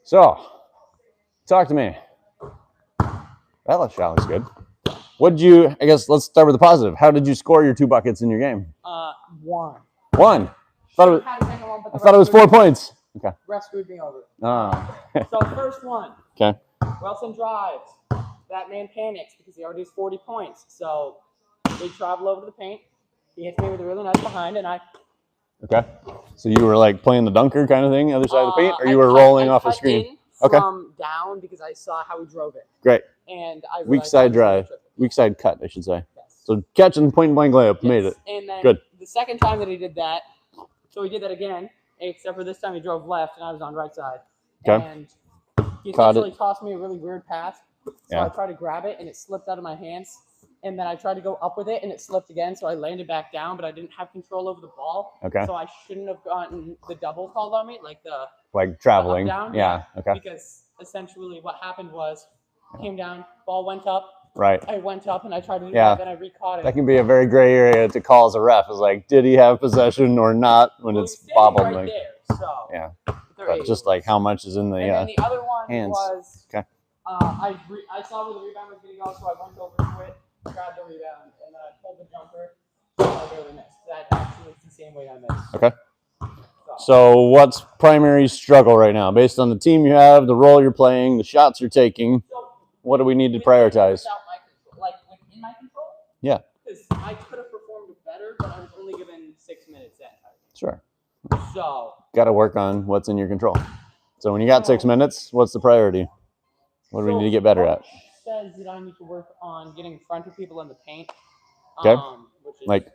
So, talk to me. That shot was good. What did you, I guess let's start with the positive. How did you score your 2 buckets in your game? 1. 1. I thought it was 4 points. Okay. Rest screwed me over. Oh. So first one. Okay. Wilson drives. That man panics because he already has 40 points. So we travel over to the paint. He hits me with a really nice behind, and I. Okay. So you were like playing the dunker kind of thing, other side of the paint, or you were rolling off a screen? From down because I saw how he drove it. Great. And I weak side drive. Weak side cut, I should say. Yes. So catching point blank layup made it. And then good. The second time that he did that, so he did that again, except for this time he drove left and I was on right side. Okay. And he essentially tossed me a really weird pass. So I tried to grab it and it slipped out of my hands. And then I tried to go up with it and it slipped again. So I landed back down, but I didn't have control over the ball. Okay. So I shouldn't have gotten the double called on me, like traveling. The up, down. Yeah. Okay. Because essentially what happened was came down, ball went up. Right. I went up and I tried to do that, then I re-caught it. That can be a very gray area to call as a ref. Is like, did he have possession or not when it's bobbled? Right like, there, so yeah. But just like how much is in the and then the other one hands. Was okay. I saw where the rebound was getting off, so I went over to it, grabbed the rebound, and then I pulled the jumper. I barely missed. That actually is the same way I missed. Okay. So what's primary struggle right now? Based on the team you have, the role you're playing, the shots you're taking, what do we need to prioritize? In my control? Yeah. Because I could have performed better, but I was only given 6 minutes in. Sure. So. Got to work on what's in your control. So when you got 6 minutes, what's the priority? What do we need to get better at? Says that I need to work on getting in front of people in the paint. Okay. Like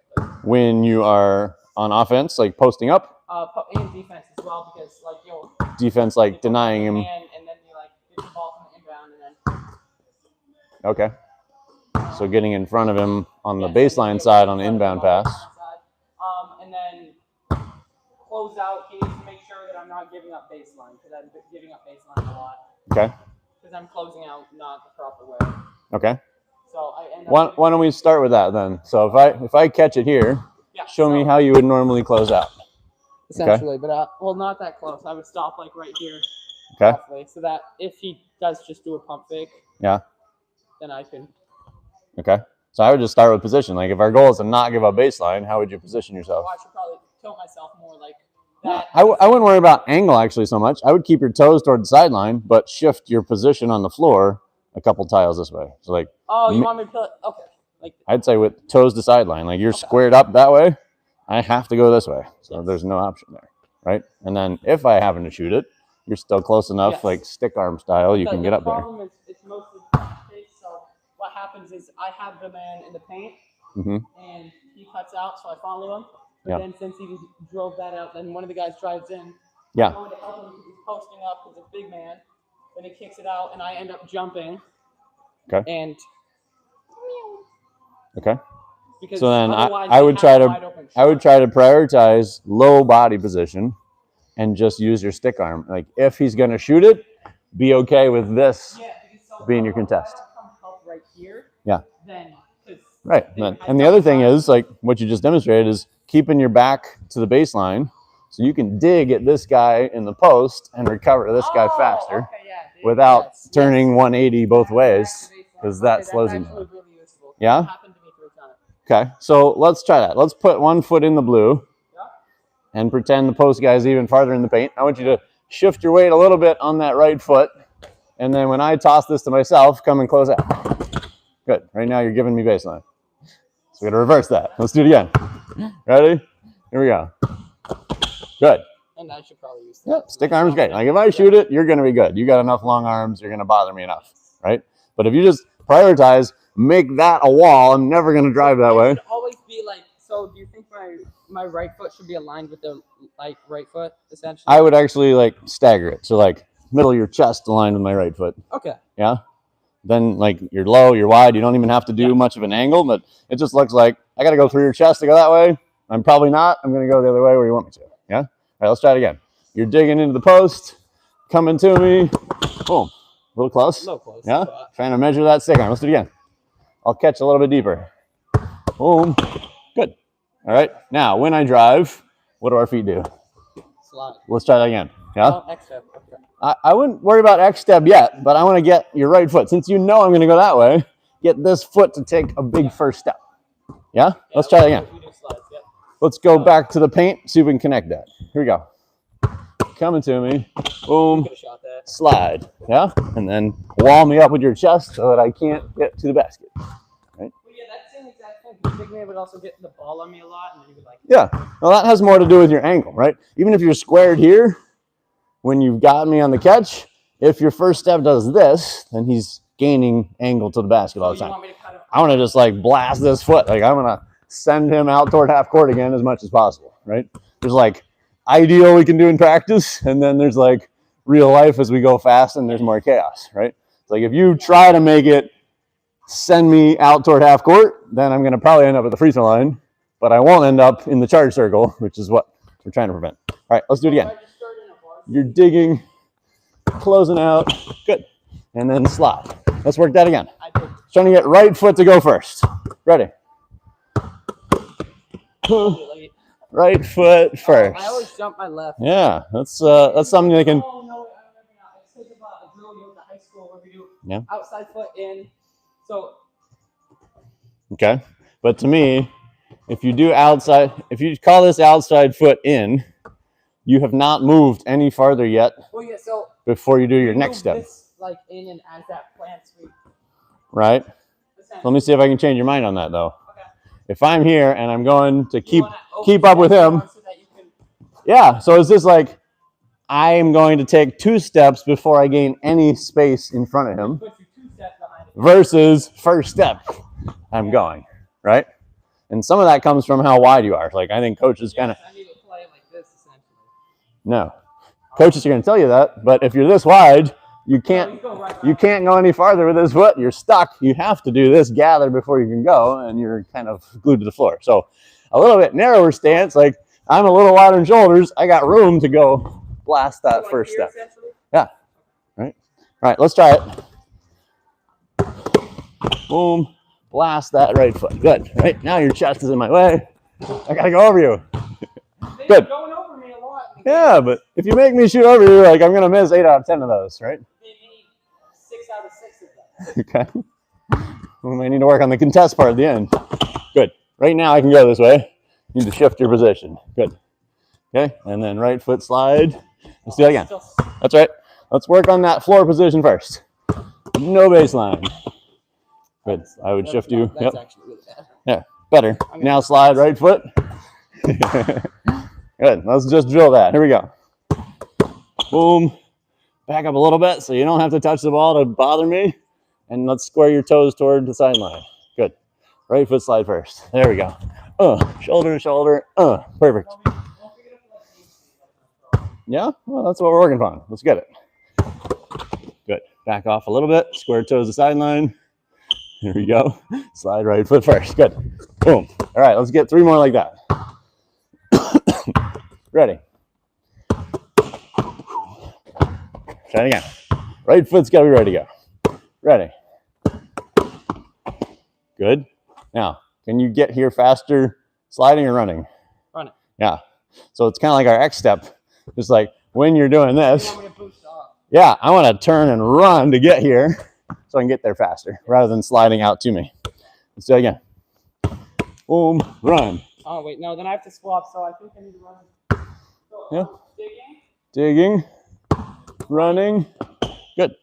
when you are on offense, like posting up? And defense as well, because defense, like denying him. And then you get the ball from the inbound and then. Okay. So getting in front of him on the baseline side on the inbound pass. And then close out. He needs to make sure that I'm not giving up baseline, because I'm giving up baseline a lot. Okay. Because I'm closing out not the proper way. Okay. So I end up. Why don't we start with that then? So if I catch it here, show me how you would normally close out. Essentially, but not that close. I would stop right here. Okay. Roughly, so that if he does just do a pump fake. Yeah. Then I can. Okay. So I would just start with position. Like if our goal is to not give up baseline, how would you position yourself? Well, I should probably tilt myself more like that. I wouldn't worry about angle actually so much. I would keep your toes toward the sideline, but shift your position on the floor a couple tiles this way. So like. Oh, you want me to put okay. I'd say with toes to sideline. Like you're squared up that way. I have to go this way. So there's no option there. Right? And then if I happen to shoot it, you're still close enough, like stick arm style, you can get up there. The problem is it's mostly pace, so what happens is I have the man in the paint, and he cuts out, so I follow him. But then since he drove that out, then one of the guys drives in. Yeah. I'm going to help him because he's posting up because it's a big man. Then he kicks it out, and I end up jumping. Okay. And. Okay. Because so then I would try to prioritize low body position and just use your stick arm. Like if he's going to shoot it, be okay with this being your contest. Right here, then right. And the other thing is like what you just demonstrated is keeping your back to the baseline so you can dig at this guy in the post and recover this guy faster without turning 180 both ways because that slows you down. Yeah? Okay, so let's try that. Let's put 1 foot in the blue and pretend the post guy is even farther in the paint. I want you to shift your weight a little bit on that right foot, and then when I toss this to myself, come and close out. Good. Right now you're giving me baseline. So we got to reverse that. Let's do it again. Ready? Here we go. Good. And I should probably use that. Yep, stick arm's great. Like if I shoot it, you're going to be good. You got enough long arms, you're going to bother me enough, right? But if you just prioritize, make that a wall, I'm never going to drive that way. It should always be so do you think my right foot should be aligned with the right foot, essentially? I would actually stagger it. So middle of your chest aligned with my right foot. Okay. Yeah? Then you're low, you're wide, you don't even have to do much of an angle, but it just looks like I got to go through your chest to go that way. I'm probably not. I'm going to go the other way where you want me to. Yeah? All right, let's try it again. You're digging into the post, coming to me. Boom. A little close. A little close. Yeah? Trying to measure that stick arm. Let's do it again. I'll catch a little bit deeper. Boom. Good. All right. Now, when I drive, what do our feet do? Slide. Let's try that again. Yeah? Extra. Okay. I wouldn't worry about X step yet, but I want to get your right foot. Since you know I'm going to go that way, get this foot to take a big first step. Yeah? Let's try that again. Let's go back to the paint, see if we can connect that. Here we go. Coming to me. Boom. Slide. Yeah? And then wall me up with your chest so that I can't get to the basket. Right? Well, yeah, that's the exact thing. The big man would also get the ball on me a lot, and then he would like. Yeah. Well, that has more to do with your angle, right? Even if you're squared here, when you've got me on the catch, if your first step does this, then he's gaining angle to the basket all the time. I want to just like blast this foot. Like I'm going to send him out toward half court again as much as possible, right? There's like ideal we can do in practice, and then there's like real life as we go fast and there's more chaos, right? It's like if you try to make it send me out toward half court, then I'm going to probably end up at the free throw line, but I won't end up in the charge circle, which is what we're trying to prevent. All right, let's do it again. You're digging, closing out, good, and then slide. Let's work that again. Trying to get right foot to go first. Ready? Right foot first. I always jump my left. Yeah, that's something they can. No, I think about a drill you in high school where we do outside foot in. So. Okay, but to me, if you do outside, if you call this outside foot in, you have not moved any farther yet. Well, yeah, so before you do your next step. This, like in and as that plant sweep. Right. Let me see if I can change your mind on that though. Okay. If I'm here and I'm going to keep up with him. So yeah. So it's just like I am going to take 2 steps before I gain any space in front of him. Versus first step, I'm going right. And some of that comes from how wide you are. Like I think coaches kind of. No, coaches are going to tell you that, but if you're this wide, you can't go any farther with this foot. You're stuck. You have to do this gather before you can go, and you're kind of glued to the floor. So a little bit narrower stance, like I'm a little wider in shoulders. I got room to go blast that first step. Yeah. Right. All right. Let's try it. Boom. Blast that right foot. Good. Right now your chest is in my way. I got to go over you. Good. Yeah, but if you make me shoot over you, like I'm gonna miss 8 out of 10 of those, right? Maybe 6 out of 6 of them. Okay. We might need to work on the contest part at the end. Good. Right now I can go this way. You need to shift your position. Good. Okay, and then right foot slide. Let's do that again. That's right. Let's work on that floor position first. No baseline. Good. I would shift you. Yep. Yeah, better. Now slide right foot. Good. Let's just drill that. Here we go. Boom. Back up a little bit so you don't have to touch the ball to bother me. And let's square your toes toward the sideline. Good. Right foot slide first. There we go. Shoulder to shoulder. Perfect. Yeah? Well, that's what we're working on. Let's get it. Good. Back off a little bit. Square toes to sideline. Here we go. Slide right foot first. Good. Boom. All right. Let's get 3 more like that. Ready. Try it again. Right foot's got to be ready to go. Ready. Good. Now, can you get here faster sliding or running? Running. Yeah. So it's kind of like our X step. Just like when you're doing this. Yeah, I want to turn and run to get here so I can get there faster rather than sliding out to me. Let's do it again. Boom. Run. Oh, wait. No, then I have to swap. So I think I need to run. Yeah. Digging. Running. Good.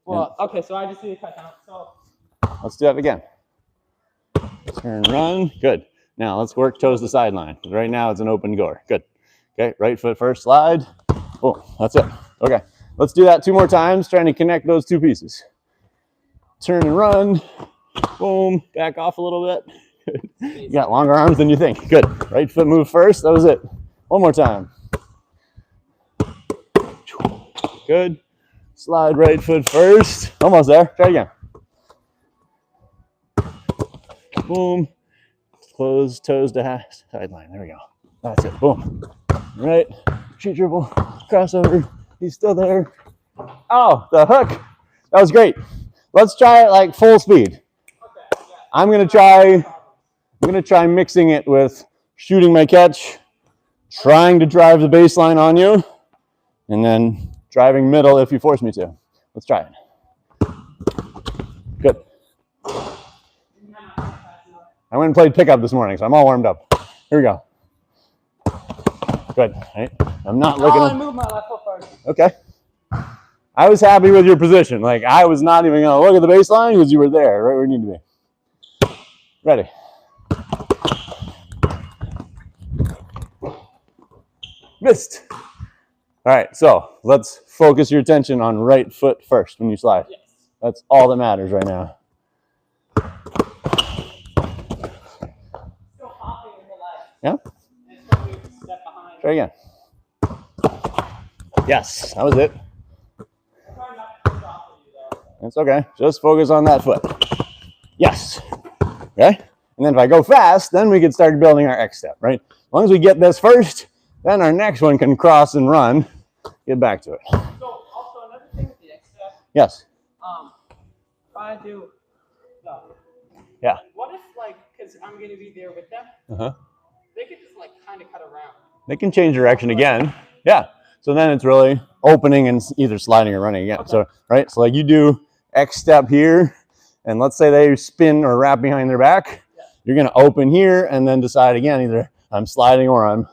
Well, okay, so I just need to cut down. So let's do that again. Turn, run. Good. Now let's work toes to sideline. Right now it's an open door. Good. Okay, right foot first slide. Oh, that's it. Okay. Let's do that 2 more times, trying to connect those 2 pieces. Turn and run. Boom. Back off a little bit. You got longer arms than you think. Good. Right foot move first. That was it. 1 more time. Good. Slide right foot first. Almost there. Try again. Boom. Close toes to sideline. There we go. That's it. Boom. Right. Shoot dribble. Crossover. He's still there. Oh, the hook. That was great. Let's try it like full speed. I'm gonna try mixing it with shooting my catch, trying to drive the baseline on you, and then driving middle if you force me to. Let's try it. Good. I went and played pickup this morning, so I'm all warmed up. Here we go. Good. Right. I'm not looking. I moved my left foot first. Okay. I was happy with your position. Like, I was not even going to look at the baseline because you were there, right where you need to be. Ready. Missed. All right, so let's focus your attention on right foot first when you slide. Yes. That's all that matters right now. Still hopping in the left. Yeah? And probably a step behind. Try again. Yes, that was it. Try not to drop you though. That's okay. Just focus on that foot. Yes. Okay? And then if I go fast, then we can start building our X step, right? As long as we get this first, then our next one can cross and run. Get back to it. So also another thing with the X step, Yes. if I do, no. Yeah. What if like, because I'm gonna be there with them, Uh-huh. they could just like kind of cut around. They can change direction again. Yeah. So then it's really opening and either sliding or running again. Okay. So, right? So like you do X step here, and let's say they spin or wrap behind their back. Yeah. You're going to open here and then decide again, either I'm sliding or I'm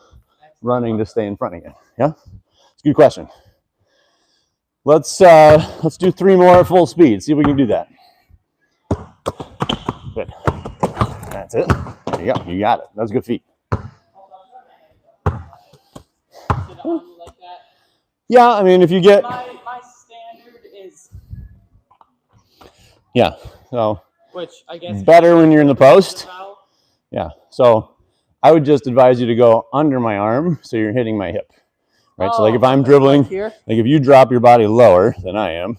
running to stay in front again. Yeah? It's a good question. Let's do 3 more at full speed. See if we can do that. Good. That's it. There you go. You got it. That's good feet. Like that. Yeah, I mean, if you get... My standard is, Yeah, so which I guess better when you're in the post. about, Yeah, so I would just advise you to go under my arm so you're hitting my hip. Right, so like if I'm dribbling, here. like if you drop your body lower than I am,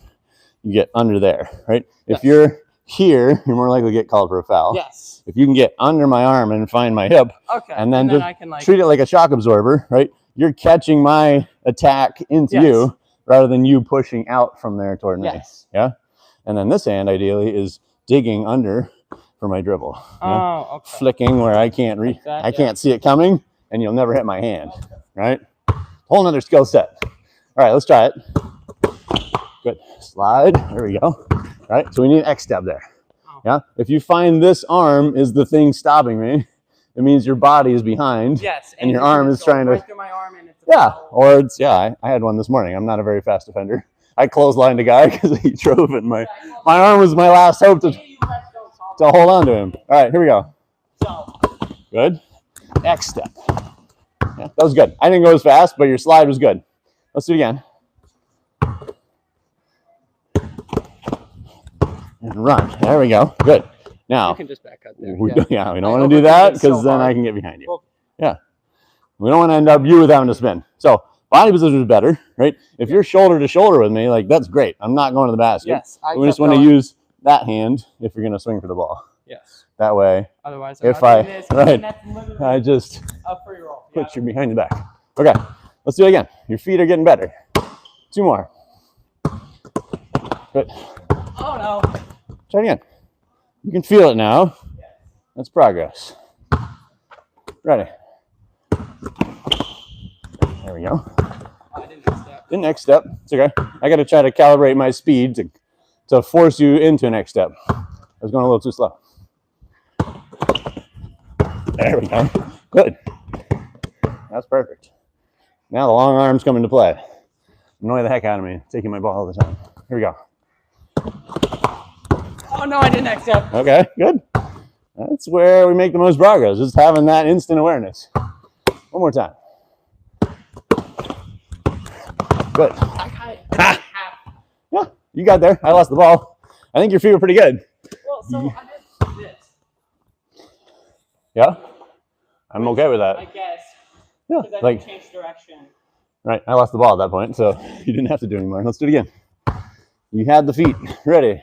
you get under there, right? If Yes. you're here, you're more likely to get called for a foul. Yes. If you can get under my arm and find my hip, Okay. and then just I can like treat it like a shock absorber, right? You're catching my attack into Yes. you rather than you pushing out from there toward me. yes. Yeah. And then this hand ideally is digging under for my dribble. Yeah? Oh, okay. Flicking where I can't Like that, I yeah. can't see it coming, and you'll never hit my hand. Okay. Right? Whole nother skill set. All right, let's try it. Good. Slide. There we go. All right. So we need an X step there. Oh. Yeah. If you find this arm is the thing stopping me, it means your body is behind. Yes. And your it's arm gonna is go trying to- right through my arm and it's a Yeah. foul. Or it's I had one this morning. I'm not a very fast defender. I clotheslined a guy because he drove and my arm was my last hope to Maybe you guys don't talk hold on to him. All right, here we go. so, Good. X step. Yeah, that was good. I didn't go as fast, but your slide was good. Let's do it again. And run. There we go. Good. you Now, can just back up there. we yeah. don't, we don't I want to do overthink that it so because then I hard. can get behind you. Well- Yeah. We don't want to end up you with having to spin. So body position is better, right? If you're shoulder to shoulder with me, like that's great. I'm not going to the basket. Yes. We just want to use that hand if you're going to swing for the ball. Yes. That way, Otherwise, If I'm not I- doing this, right. and that's literally I just a free roll. put you behind the back. Okay, let's do it again. Your feet are getting better. 2 more. Good. Oh no. Try it again. You can feel it now. That's progress. Ready. There we go. I didn't miss that. The next step. It's okay. I got to try to calibrate my speed to force you into an next step. I was going a little too slow. There we go. Good. That's perfect. Now the long arms come into play. Annoy the heck out of me, taking my ball all the time. Here we go. Oh no, I didn't accept. Okay, good. That's where we make the most progress, just having that instant awareness. One more time. Good. I kind of have. Yeah, you got there. I lost the ball. I think your feet were pretty good. Well, so I did this. Yeah? I'm okay with I that. guess. Yeah, Because I like, didn't change direction. right, I lost the ball at that point, so you didn't have to do anymore. Let's do it again. You had the feet. Ready.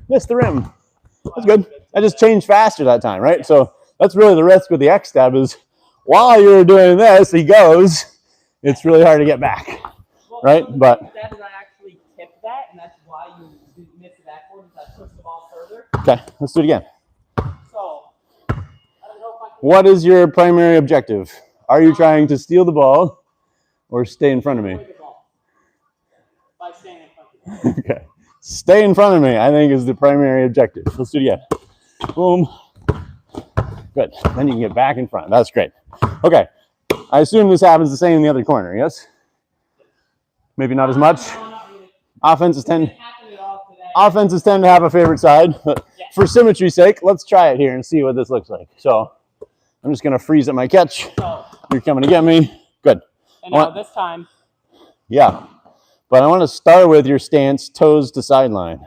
Missed the rim. That's good. I just changed faster that time, right? So that's really the risk with the X step is while you're doing this, he goes, it's really hard to get back. Well, Right, so the but- thing is that is I actually tipped that, and that's why you missed the backboard, is I pushed the ball further. Okay, let's do it again. So, I don't know if I can. What is your primary objective? Are you trying to steal the ball or stay in front of me? Avoid the ball by staying in front of you. Okay. Stay in front of me, I think, is the primary objective. Let's do it again. Boom. Good. Then you can get back in front. That's great. Okay. I assume this happens the same in the other corner, yes? Maybe not as much. No, not really. Offenses tend It happened at all today. offenses tend to have a favorite side, but for symmetry's sake, let's try it here and see what this looks like. So I'm just gonna freeze at my catch. So, You're coming to get me. Good. and now this time, Yeah. But I want to start with your stance toes to sideline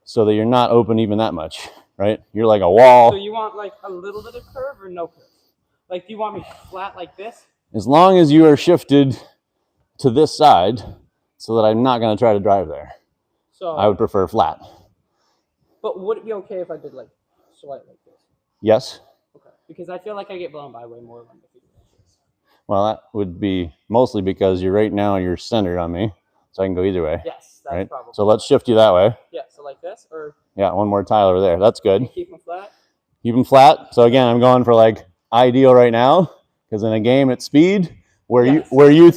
so that you're not open even that much, right? You're like a wall. so you want like a little bit of curve or no curve? Like, do you want me flat like this? As long as you are shifted to this side so that I'm not going to try to drive there. So, I would prefer flat. but would it be okay if I did like slight like this? Yes? Okay. Because I feel like I get blown by way more when I do this. Well, that would be mostly because you're centered on me, so I can go either way. Yes, that's Right? probably. So let's shift you that way. Yeah, so like this, or Yeah, one more tile over there. That's good. keep them flat. Keep them flat. So again, I'm going for like ideal right now because in a game at speed where Yes. you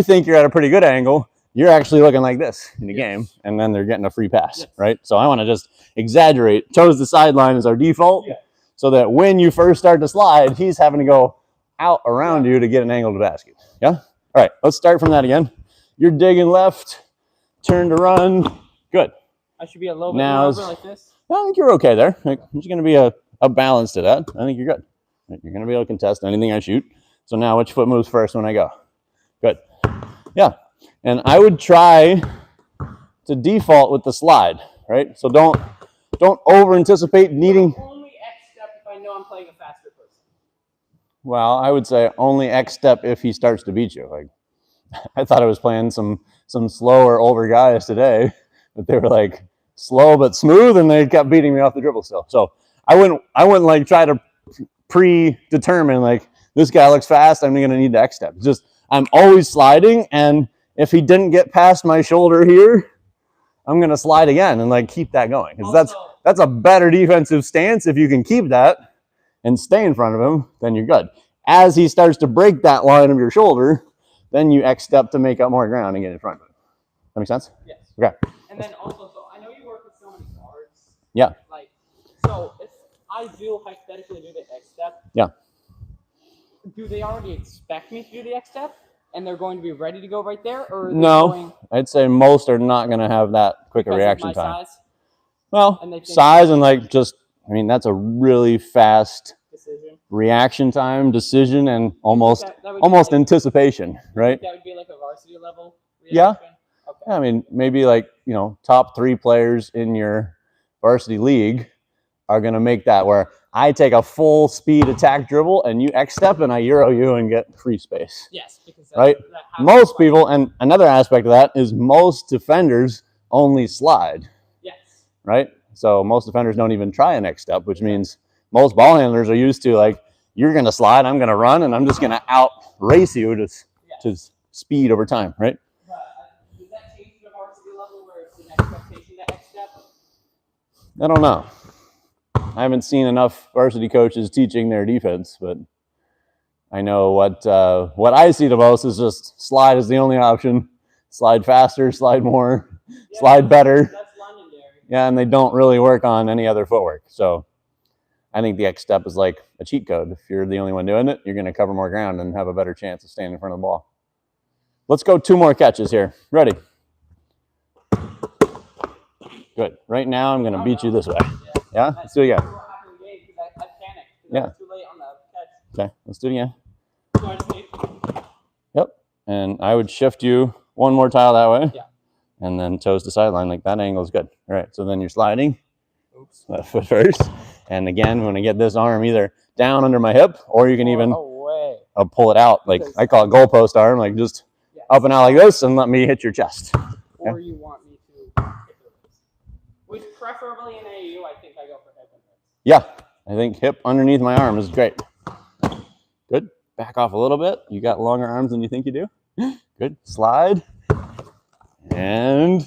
think you're at a pretty good angle, you're actually looking like this in the game, and then they're getting a free pass, Yes. right? So I want to just exaggerate. Toes to sideline is our default, Yeah. so that when you first start to slide, he's having to go out around you to get an angle to basket. Yeah. All right. Let's start from that again. You're digging left, turn to run. Good. I should be a little bit Now more is- over like this. I think you're okay there. Like, there's going to be a balance to that. I think you're good. You're going to be able to contest anything I shoot. So now which foot moves first when I go? Good. Yeah. And I would try to default with the slide, right? So don't over anticipate needing. Only X step if I know I'm playing a faster person. Well, I would say only X step if he starts to beat you. Like I thought I was playing some slower, older guys today, but they were like slow but smooth, and they kept beating me off the dribble still. So I wouldn't like try to predetermine like this guy looks fast, I'm going to need to X step. Just I'm always sliding, and if he didn't get past my shoulder here, I'm going to slide again and like keep that going. Because that's a better defensive stance if you can keep that and stay in front of him, then you're good. As he starts to break that line of your shoulder, then you X step to make up more ground and get in front of him. That make sense? Yes. Okay. And then also, so I know you work with so many guards. Yeah. Like, so if I do hypothetically do the X step, Yeah. do they already expect me to do the X step, and they're going to be ready to go right there, or are they No. going I'd say most are not going to have that quick a because reaction of my time. size Well, and they think- size and like just, I mean, that's a really fast decision? reaction time, decision, and almost That would be almost like, anticipation, right? that would be like a varsity level Yeah. reaction? Okay. I mean, maybe like, top 3 players in your varsity league are going to make that where I take a full speed attack dribble and you X step and I Euro you and get free space. Yes, because Right. that happens Most quite- people, and another aspect of that is most defenders only slide, Yes. right? So most defenders don't even try an X step, which means most ball handlers are used to like, you're going to slide, I'm going to run, and I'm just going to out race you to speed over time, right? But does that change to the varsity level where it's an expectation to X step? I don't know. I haven't seen enough varsity coaches teaching their defense, but I know what I see the most is just slide is the only option. Slide faster, slide more, slide better. That's legendary. Yeah, and they don't really work on any other footwork. So I think the X step is like a cheat code. If you're the only one doing it, you're going to cover more ground and have a better chance of staying in front of the ball. Let's go 2 more catches here. Ready? Good. Right now, I'm going to beat you this way. Yeah? Let's do it again. What happened in the game, 'cause I panicked. 'cause I Yeah. was too late on the catch. Okay, let's do it again. So I just need, Yep. And I would shift you 1 more tile that way. Yeah. And then toes to sideline. Like that angle is good. All right. So then you're sliding. oops. Left foot first. And again, when I get this arm either down under my hip or you can even away. pull it out. Like I call it goalpost arm. Like just Yes. up and out like this and let me hit your chest. Or you want me to hit the wrist. Which preferably in AAU, I think I go for hip and wrist. Yeah. I think hip underneath my arm is great. Good. Back off a little bit. You got longer arms than you think you do. Good. Slide. And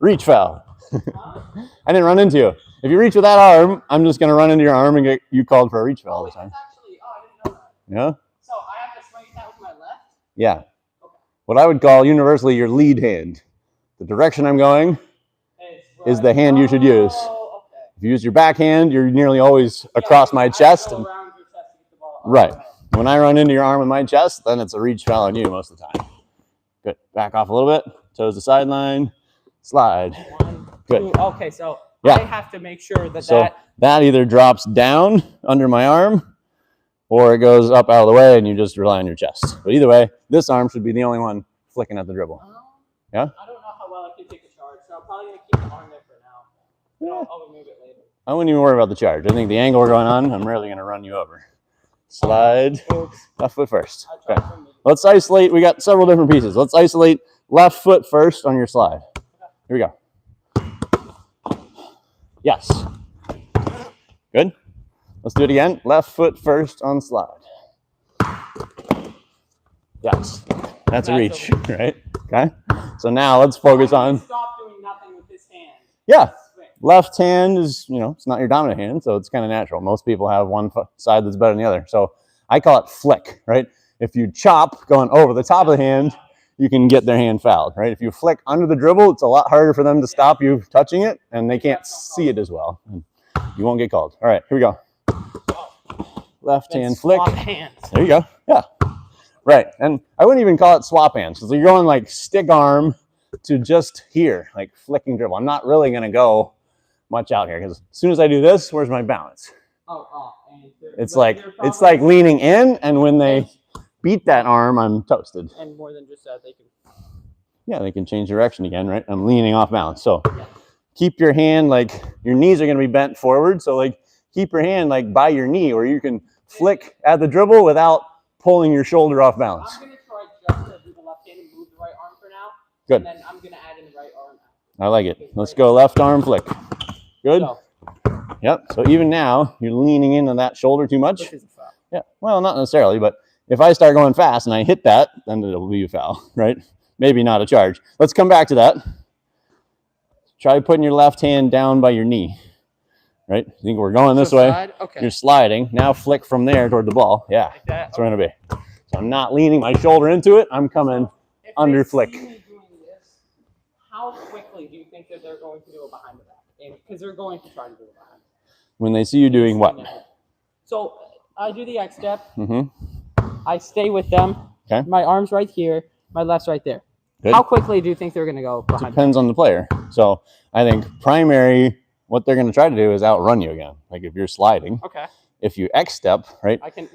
reach foul. I didn't run into you. If you reach with that arm, I'm just going to run into your arm and get you called for a reach foul all the time. That's actually, I didn't know that. Yeah? So Yeah. What I would call universally your lead hand. The direction I'm going is the hand you should use. If you use your backhand, you're nearly always across my chest. And, right. When I run into your arm with my chest, then it's a reach foul on you most of the time. Good. Back off a little bit. Toes to sideline. Slide. Good. Okay, so I have to make sure that that either drops down under my arm or it goes up out of the way and you just rely on your chest. But either way, this arm should be the only one flicking at the dribble. Yeah? I don't know how well I can take a charge, so I'm probably going to keep the arm there for now. I'll remove it later. I wouldn't even worry about the charge. I think the angle we're going on, I'm really going to run you over. Slide. Left foot first. Okay. Let's isolate. We got several different pieces. Let's isolate left foot first on your slide. Here we go. Yes. Good. Let's do it again. Left foot first on slide. Yes. That's a reach, right? Okay. So now let's focus on. Stop doing nothing with this hand. Yeah. Left hand is, it's not your dominant hand, so it's kind of natural. Most people have one side that's better than the other. So I call it flick, right? If you chop going over the top of the hand, you can get their hand fouled, right? If you flick under the dribble, it's a lot harder for them to stop you touching it, and they can't see it as well. You won't get called. All right, here we go. Left hand flick. There you go. Yeah. Right. And I wouldn't even call it swap hands. So you're going like stick arm to just here, like flicking dribble. I'm not really going to go much out here because as soon as I do this, where's my balance? It's like leaning in, and when they beat that arm, I'm toasted. And more than just that, they can change direction again, right? I'm leaning off balance. So keep your hand, like your knees are going to be bent forward. So like keep your hand like by your knee, or you can flick at the dribble without pulling your shoulder off balance. I'm going to try just to do the left hand and move the right arm for now. Good. And then I'm going to add in the right arm. I like it. Let's go left arm flick. Good. Yep. So even now, you're leaning into that shoulder too much. Which is a foul. Yeah. Well, not necessarily, but if I start going fast and I hit that, then it'll be a foul, right? Maybe not a charge. Let's come back to that. Try putting your left hand down by your knee, right? I think we're going this way. Slide? Okay. You're sliding. Now flick from there toward the ball. Yeah. Like that? That's where I'm going to be. So I'm not leaning my shoulder into it. I'm coming under flick. See me doing this, how quickly do you think that they're going to do it behind the back? Because they're going to try to do it behind. When they see you doing what? So I do the X step. Mm-hmm. I stay with them. Okay. My arm's right here. My left's right there. Good. How quickly do you think they're going to go behind? Depends on the player. So I think primary, what they're going to try to do is outrun you again. Like if you're sliding. Okay. If you X step, right? I can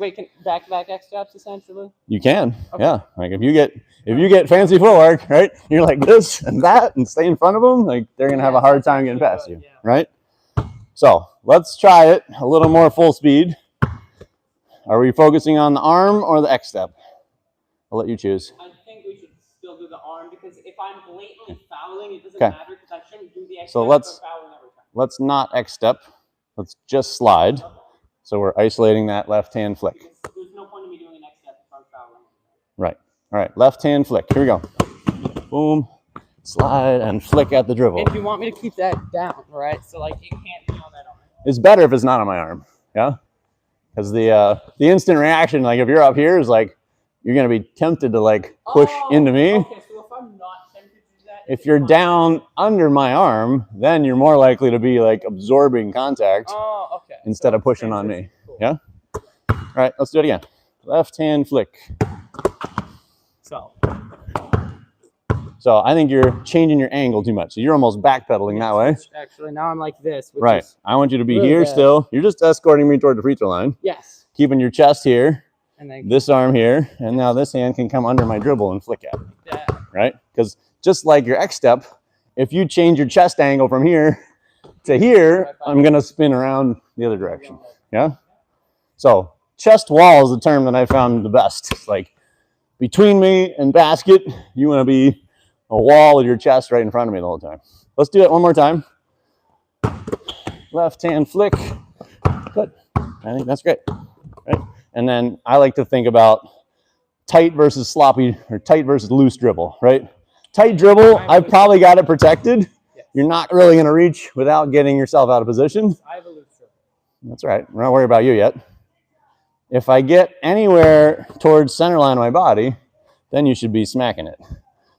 back-to-back X steps essentially. You can. Okay. Yeah. Like if you get fancy footwork, right? You're like this and that and stay in front of them, like they're going to have a hard time getting past you, right? So let's try it a little more full speed. Are we focusing on the arm or the X step? I'll let you choose. I think we should still do the arm because if I'm blatantly fouling, it doesn't matter because I shouldn't do the X step. So let's not X step. Let's just slide. Okay. So we're isolating that left hand flick. There's no point in me doing an X step if I'm fouling. Right. All right. Left hand flick. Here we go. Boom. Slide and flick at the dribble. If you want me to keep that down, right? So like it can't be on that arm. It's better if it's not on my arm. Yeah. Because the instant reaction, like if you're up here, is like you're gonna be tempted to like push into me. Okay, so if I'm not tempted to do that, if you're down under my arm, then you're more likely to be like absorbing contact instead of pushing on me. Cool. Yeah. All right, let's do it again. Left hand flick. So I think you're changing your angle too much. So you're almost backpedaling that way. Actually, now I'm like this. Right. I want you to be really here still. You're just escorting me toward the free throw line. Yes. Keeping your chest here. And then this arm here. And now this hand can come under my dribble and flick at it. Yeah. Right? Because just like your X step, if you change your chest angle from here to here, I'm going to spin around the other direction. Yeah? So chest wall is the term that I found the best. It's like between me and basket, you want to be a wall with your chest right in front of me the whole time. Let's do it one more time. Left hand flick. Good. I think that's great. Right? And then I like to think about tight versus sloppy or tight versus loose dribble, right? Tight dribble, I've probably got it protected. Yes. You're not really going to reach without getting yourself out of position. I have a loose dribble. That's right. We're not worried about you yet. If I get anywhere towards center line of my body, then you should be smacking it.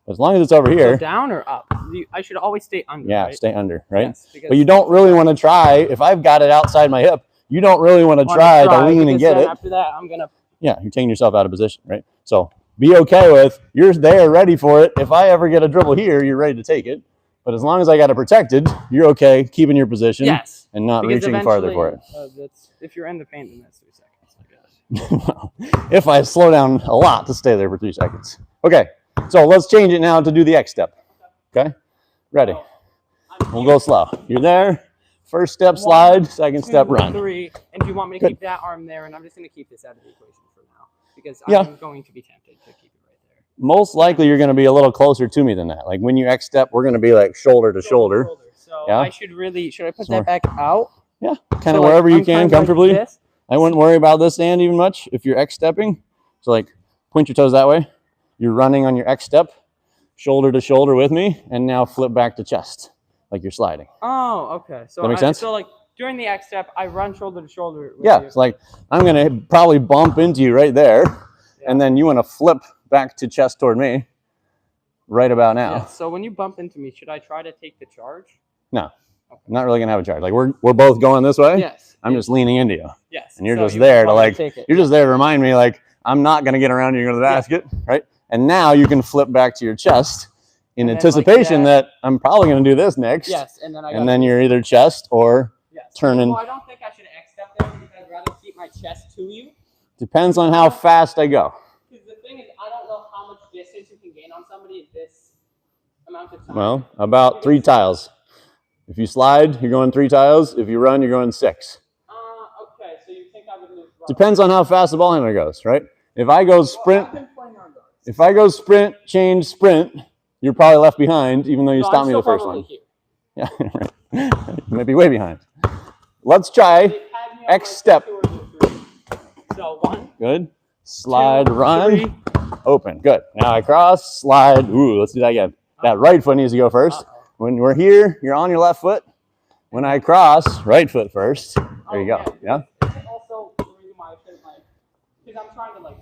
As long as it's over here. So down or up? I should always stay under. Yeah, right? stay under, right? Yes, but you don't really want to try, if I've got it outside my hip, you don't really want to try to lean and get it. After that, I'm going to. Yeah, you're taking yourself out of position, right? So be okay with, you're there ready for it. If I ever get a dribble here, you're ready to take it. But as long as I got it protected, you're okay keeping your position and not reaching farther for it. If you're in the paint, then that's 3 seconds, I guess. If I slow down a lot to stay there for 3 seconds. Okay, so let's change it now to do the X step. Okay, ready? We'll go slow. You're there. First step, slide. Second step, run. 3. And do you want me to keep that arm there? And I'm just going to keep this out of the equation for now because I'm going to be tempted to keep it right there. Most likely, you're going to be a little closer to me than that. Like when you X step, we're going to be like shoulder to shoulder. So I should I put that back out? Yeah, kind of wherever you can comfortably. Like I wouldn't worry about this stand even much if you're X stepping. So like point your toes that way. You're running on your X step, shoulder to shoulder with me, and now flip back to chest, like you're sliding. Oh, okay. So that makes sense? So like during the X step, I run shoulder to shoulder. Yeah, it's like I'm gonna probably bump into you right there, and then you want to flip back to chest toward me, right about now. Yeah, so when you bump into me, should I try to take the charge? No, I'm not really gonna have a charge. Like we're both going this way. Yes. I'm just leaning into you. Yes. And you're just there to like, you're just there to remind me like I'm not gonna get around you, you're gonna the basket, right? And now you can flip back to your chest in anticipation that I'm probably going to do this next. Yes, and then you're either chest or turning. Well, I don't think I should X step there because I'd rather keep my chest to you. Depends on how fast I go. Because the thing is, I don't know how much distance you can gain on somebody at this amount of time. Well, about 3 tiles. If you slide, you're going 3 tiles. If you run, you're going 6. Okay, so you think I would move? Depends on how fast the ball handler goes, right? If I go sprint. If I go sprint, change, sprint, you're probably left behind, even though you stopped me the first one. Here. Yeah, right. You might be way behind. Let's try X step. So 1. Good. Slide, 2, run, 3. open. Good. Now I cross, slide. Ooh, let's do that again. That right foot needs to go first. When we're here, you're on your left foot. When I cross, right foot first. There you go. Yeah. Also, the reason why I shouldn't because I'm trying to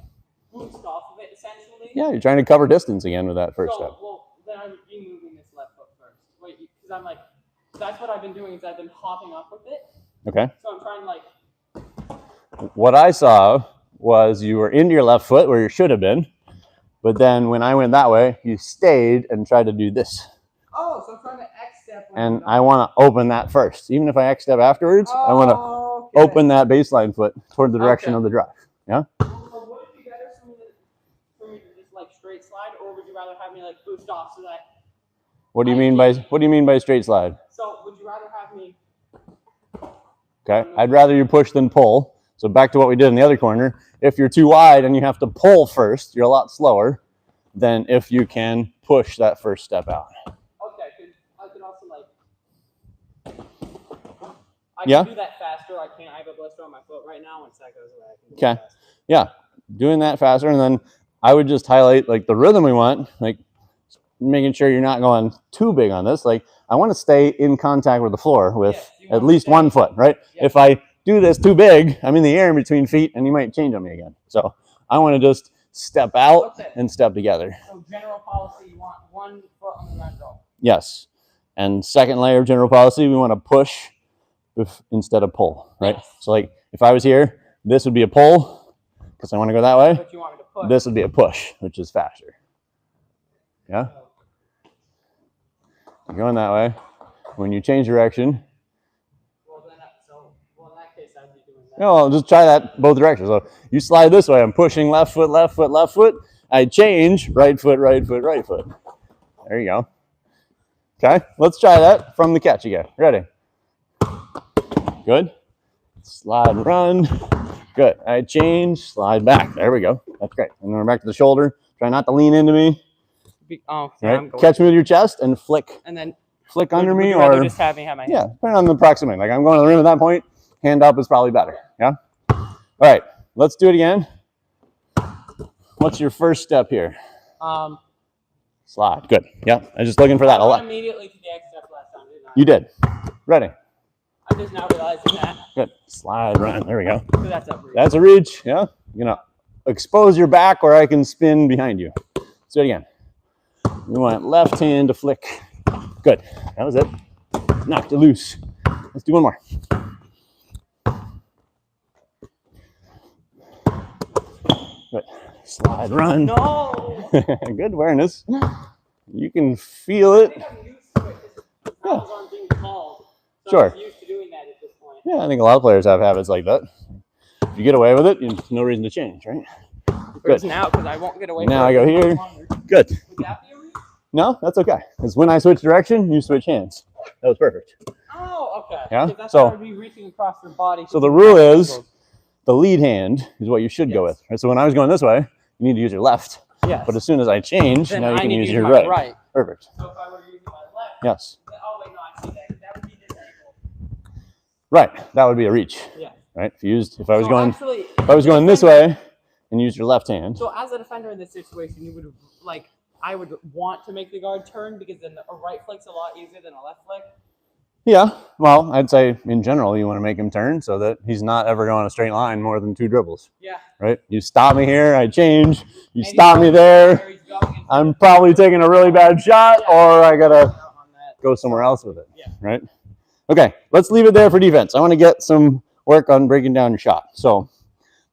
boost off of it essentially. Yeah, you're trying to cover distance again with that first step. Well, then I would be moving this left foot first. Wait, because I'm that's what I've been doing is I've been hopping up with it. Okay. So I'm trying What I saw was you were into your left foot where you should have been, but then when I went that way, you stayed and tried to do this. Oh, so I'm trying to X step. And I want to open that first. Even if I X step afterwards, I want to open that baseline foot toward the direction of the drive. Yeah? Would it be better for me to just straight slide, or would you rather have me boost off so that? What do you mean by straight slide? So would you rather have me? Okay, I'd rather you push than pull. So back to what we did in the other corner. If you're too wide and you have to pull first, you're a lot slower than if you can push that first step out. Okay, because I could also I can do that faster. I have a blister on my foot right now. Once that goes away, I can do it faster. Yeah, doing that faster, and then I would just highlight the rhythm we want, making sure you're not going too big on this. I want to stay in contact with the floor with at least 1 foot, right? Yeah. If I do this too big, I'm in the air in between feet, and you might change on me again. So I want to just step out and step together. So general policy, you want 1 foot on the ground roll. Yes, and second layer of general policy, we want to push instead of pull, right? Yes. So if I was here, this would be a pull because I want to go that way. But you want me to push. This would be a push, which is faster. Yeah? You're going that way. When you change direction. Well, in that case, I'd be doing that. No, just try that both directions. So you slide this way. I'm pushing left foot, left foot, left foot. I change right foot, right foot, right foot. There you go. Okay, let's try that from the catch again. Ready? Good. Slide, run. Good. I change, slide back. There we go. That's great. And then we're back to the shoulder. Try not to lean into me. Right? Catch me with your chest and flick. And then flick under me, or just have me have my hand. Yeah, depending on the proximity. I'm going to the rim at that point. Hand up is probably better. Yeah. All right. Let's do it again. What's your first step here? Slide. Good. Yeah. I'm just looking for that a lot. Immediately to the X step last time, didn't I? You did. Ready. I'm just now realizing that. Good. Slide, run. There we go. So that's a reach. That's a reach. Yeah. expose your back or I can spin behind you. Let's do it again. We want left hand to flick. Good. That was it. Knocked it loose. Let's do one more. Good. Slide, run. No. Good awareness. You can feel it. I think I'm used to it because fouls aren't being called. So Sure. I'm used to doing that at this point. Yeah, I think a lot of players have habits like that. If you get away with it, there's no reason to change, right? Whereas now, because I won't get away Now from I go it here. much longer. Good. Would that be a reach? No, that's okay. Because when I switch direction, you switch hands. That was perfect. Oh, okay. Yeah, Because that's so- how I would be reaching across your body. So the rule is the lead hand is what you should go with. Right? So when I was going this way, you need to use your left. Yes. But as soon as I change, Then now you I can need to use use your my right. Perfect. So if I were using my left, Yes. then, oh wait, no, I see that. That would be this angle. Right. That would be a reach. Yeah. Right. If I was So going actually, if I was going this way and use your left hand. So as a defender in this situation, you would like I would want to make the guard turn because then a right flick's a lot easier than a left flick. Yeah. Well, I'd say in general you want to make him turn so that he's not ever going a straight line more than 2 dribbles. Yeah. Right? You stop me here, I change. You And stop me he's there. going into I'm probably taking a really bad shot, or I gotta on that. go somewhere else with it. Yeah. Right? Okay, let's leave it there for defense. I want to get some work on breaking down your shot. So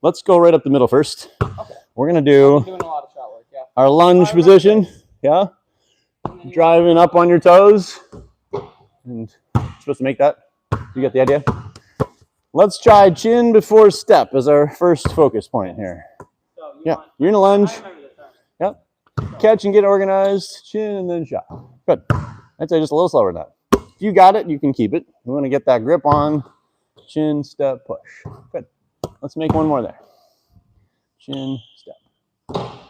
let's go right up the middle first. Okay. We're gonna I'm do doing a lot of shot work. Yeah. our lunge Fire position. right Yeah. And then you- Driving up on your toes. And you're supposed to make that. You get the idea? Let's try chin before step as our first focus point here. So you Yeah. want, You're in a lunge. I remember the turn. Yep. Catch and get organized. Chin and then shot. Good. I'd say just a little slower than that. If you got it, you can keep it. We want to get that grip on. Chin, step, push. Good. Let's make one more there. Chin, step.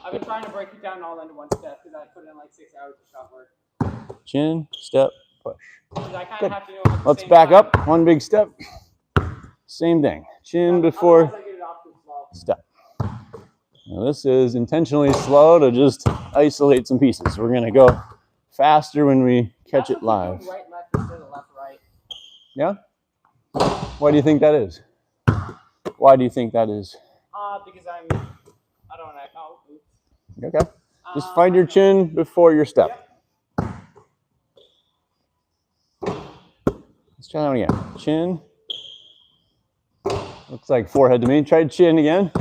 I've been trying to break it down all into one step because I put in like 6 hours of shot work. Chin, step, push. Because I kind Good. of have to know. At the Let's same back time. up. One big step. Same thing. Chin before Otherwise I get it off too slow. step. Now this is intentionally slow to just isolate some pieces. We're going to go faster when we catch That's it live. Right, left instead of left, right. Yeah? Why do you think that is? Why do you think that is? Because I don't know. Oh, oops. Okay. Just find your chin before your step. Let's try that one again. Chin. Looks like forehead to me. Try chin again.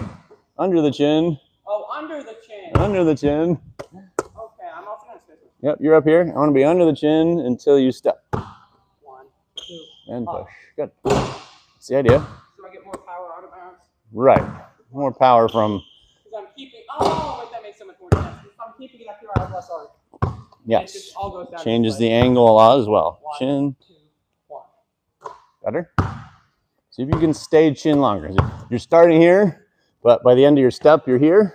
Under the chin. Oh, under the chin. Under the chin. Okay, I'm also gonna switch. Yep, you're up here. I want to be under the chin until you step. 1, 2. And Up. push. Good. That's the idea. So I get more power out of my arms. Right. More power from, Because I'm keeping. Oh, wait, that makes so much more sense. If I'm keeping it up here, I have less arm. And it yes. just all goes down. Changes this the way. angle a lot as well. 1, Chin. 2, 1. Better. See if you can stay chin longer. You're starting here, but by the end of your step, you're here.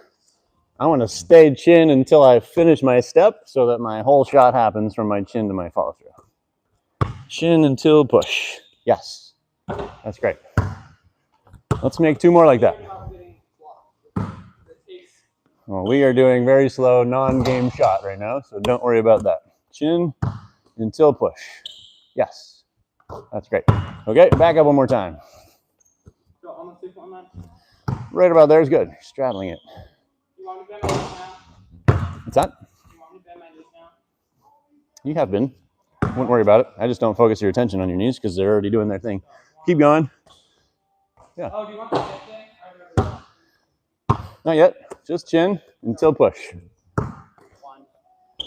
I want to stay chin until I finish my step so that my whole shot happens from my chin to my follow through. Chin until push. Yes. That's great. Let's make 2 more like that. Well, we are doing very slow, non-game shot right now, so don't worry about that. Chin until push. Yes. That's great. Okay, back up one more time. So almost 2 on that. Right about there is good. Straddling it. You want me to bend my knees now? What's that? You want me to bend my knees now? You have been. Wouldn't worry about it. I just don't focus your attention on your knees because they're already doing their thing. Keep going. Oh, do you want the hip thing? I remember that. Not yet. Just chin until push. 1, 2,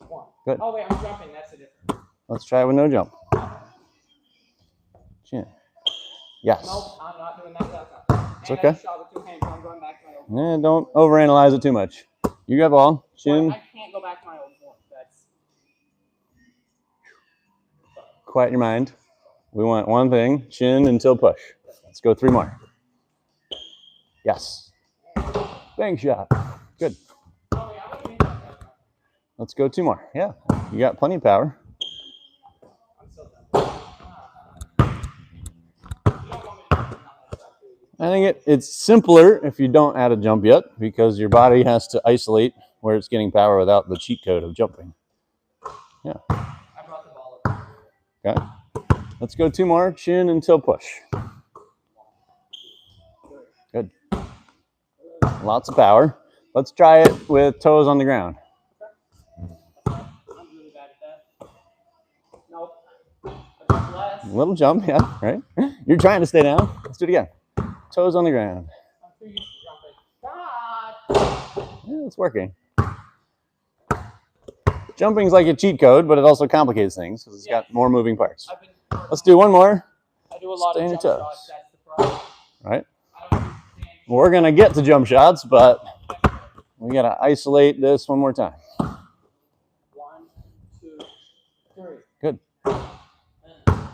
1. Good. Oh wait, I'm jumping. That's the difference. Let's try it with no jump. Chin. Yes. Nope, I'm not doing that. It's And okay. I shot with 2 hands, so I'm going back to my old. Don't overanalyze it too much. You got ball. Chin. I can't go back to my old form. That's Quiet your mind. We want one thing. Chin until push. Let's go 3 more. Yes. Bang shot. Good. oh wait, I'm gonna make that. Let's go 2 more. Yeah. You got plenty of power. I'm still done. You don't want me to do that stuff, do you? I think it's simpler if you don't add a jump yet because your body has to isolate where it's getting power without the cheat code of jumping. Yeah. I brought the ball up. Okay. Let's go 2 more. Chin until push. Good. Lots of power. Let's try it with toes on the ground. I'm really bad at that. Nope. I got less. Little jump, yeah, right? You're trying to stay down. Let's do it again. Toes on the ground. I'm too used to jumping. God! Yeah, it's working. Jumping's like a cheat code, but it also complicates things because it's got more moving parts. Let's do one more. I do a lot Stay of on jump your shots. That's the problem. Right? I don't understand. We're going to get to jump shots, but we got to isolate this one more time. 1, 2, 3. Good.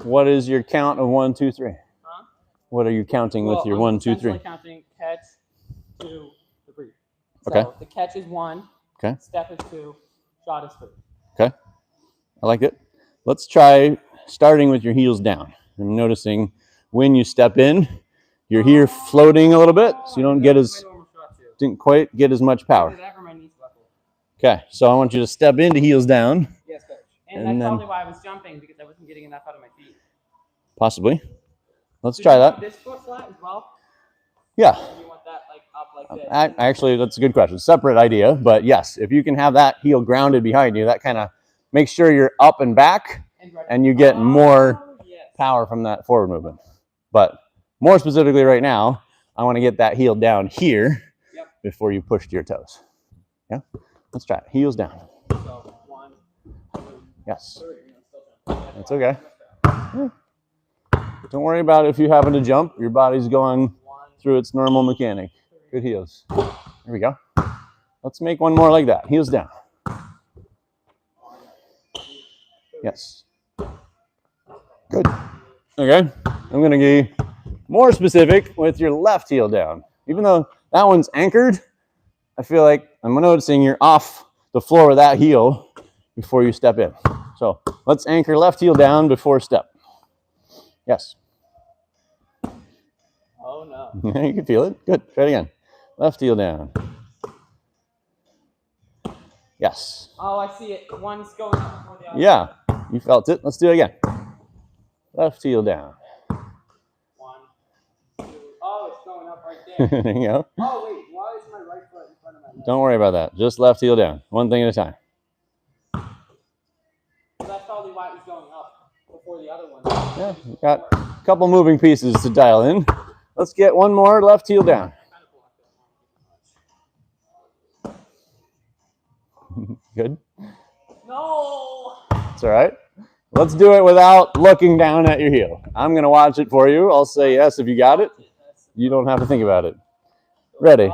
What is your count of 1, 2, 3? Huh? What are you counting with your 1, 2, 3? I'm counting catch, 2, 3. Okay. So the catch is 1. Okay. Step is 2. Shot is 3. Okay. I like it. Let's try starting with your heels down. I'm noticing when you step in, you're here floating a little bit, so you didn't quite get as much power. Okay, so I want you to step into heels down. Yes, coach. And that's probably why I was jumping, because I wasn't getting enough out of my feet. Possibly. Let's try that. This foot flat as well? Yeah. You want that like up like this? Actually, that's a good question. Separate idea, but yes, if you can have that heel grounded behind you, that kind of makes sure you're up and back, and you get more power from that forward movement. But more specifically right now, I want to get that heel down here before you push to your toes. Yeah? Let's try it. Heels down. So 1, 2, Yes. 3. That's okay. Yeah. Don't worry about it if you happen to jump. Your body's going through its normal mechanic. Good heels. Here we go. Let's make one more like that. Heels down. Yes. Good. Okay. I'm going to be more specific with your left heel down. Even though that one's anchored, I feel like I'm noticing you're off the floor with that heel before you step in. So let's anchor left heel down before step. Yes. Oh, no. You can feel it. Good. Try it again. Left heel down. Yes. Oh, I see it. One's going up before the other. Yeah. You felt it. Let's do it again. Left heel down. 1, 2. Oh, it's going up right there. There you go. Oh, wait. Why is my right foot in front of my left? Don't worry about that. Just left heel down. One thing at a time. That's probably why it was going up before the other one. Yeah. We've got a couple moving pieces to dial in. Let's get one more left heel down. Good. No. It's all right. Let's do it without looking down at your heel. I'm going to watch it for you. I'll say yes if you got it. You don't have to think about it. Ready?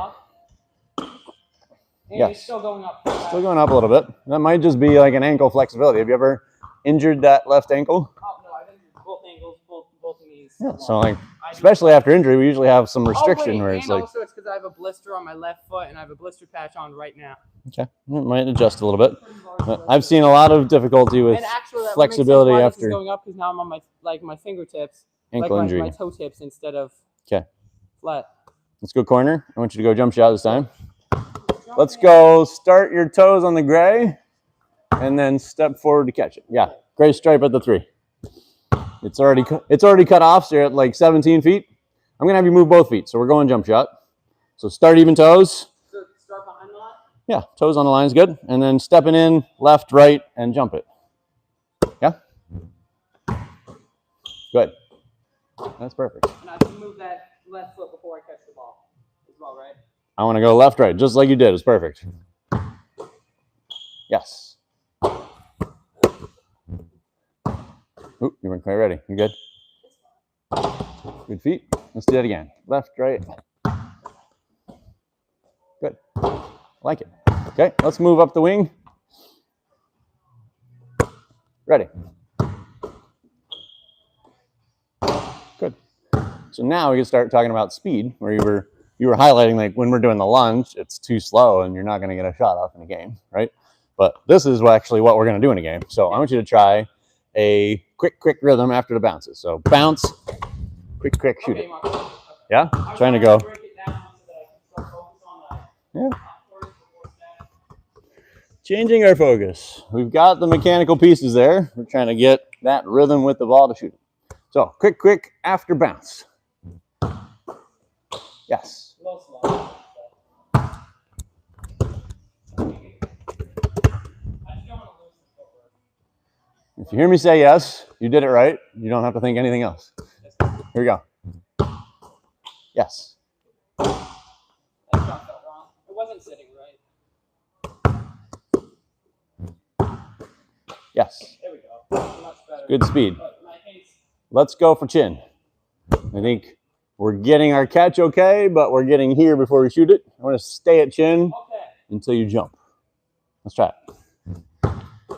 Yes. It's still going up. Still going up a little bit. That might just be like an ankle flexibility. Have you ever injured that left ankle? Oh, no, I've injured both ankles, both knees. Yeah, so like, especially after injury, we usually have some restriction where it's like... also it's because I have a blister on my left foot and I have a blister patch on right now. Okay, it might adjust a little bit. But I've seen a lot of difficulty with flexibility after going up because now I'm on my fingertips, ankle injury. My toe tips instead of flat. Let's go corner. I want you to go jump shot this time. Let's go start your toes on the gray and then step forward to catch it. Yeah, gray stripe at the 3. It's already cut off, so you're at like 17 feet. I'm going to have you move both feet, so we're going jump shot. So start even toes. So start behind the line? Yeah, toes on the line is good. And then stepping in, left, right, and jump it. Yeah? Good. That's perfect. And I have to move that left foot before I catch the ball as well, right? I want to go left, right, just like you did. It's perfect. Yes. Ooh, you weren't quite ready. You good? Good feet. Let's do that again. Left, right. Good. Like it. Okay, let's move up the wing. Ready. Good. So now we can start talking about speed, where you were highlighting like when we're doing the lunge, it's too slow and you're not going to get a shot off in a game, right? But this is actually what we're going to do in a game. So I want you to try a quick rhythm after the bounces. So bounce, quick, shoot it. Yeah? Trying to go. Yeah. Changing our focus. We've got the mechanical pieces there. We're trying to get that rhythm with the ball to shoot it. So quick after bounce. Yes. If you hear me say yes, you did it right. You don't have to think anything else. Here we go. Yes. That shot felt wrong. It wasn't sitting right. Yes. There we go. Much better. Good speed. But my pace. Let's go for chin. I think we're getting our catch okay, but we're getting here before we shoot it. I want to stay at chin until you jump. Let's try it.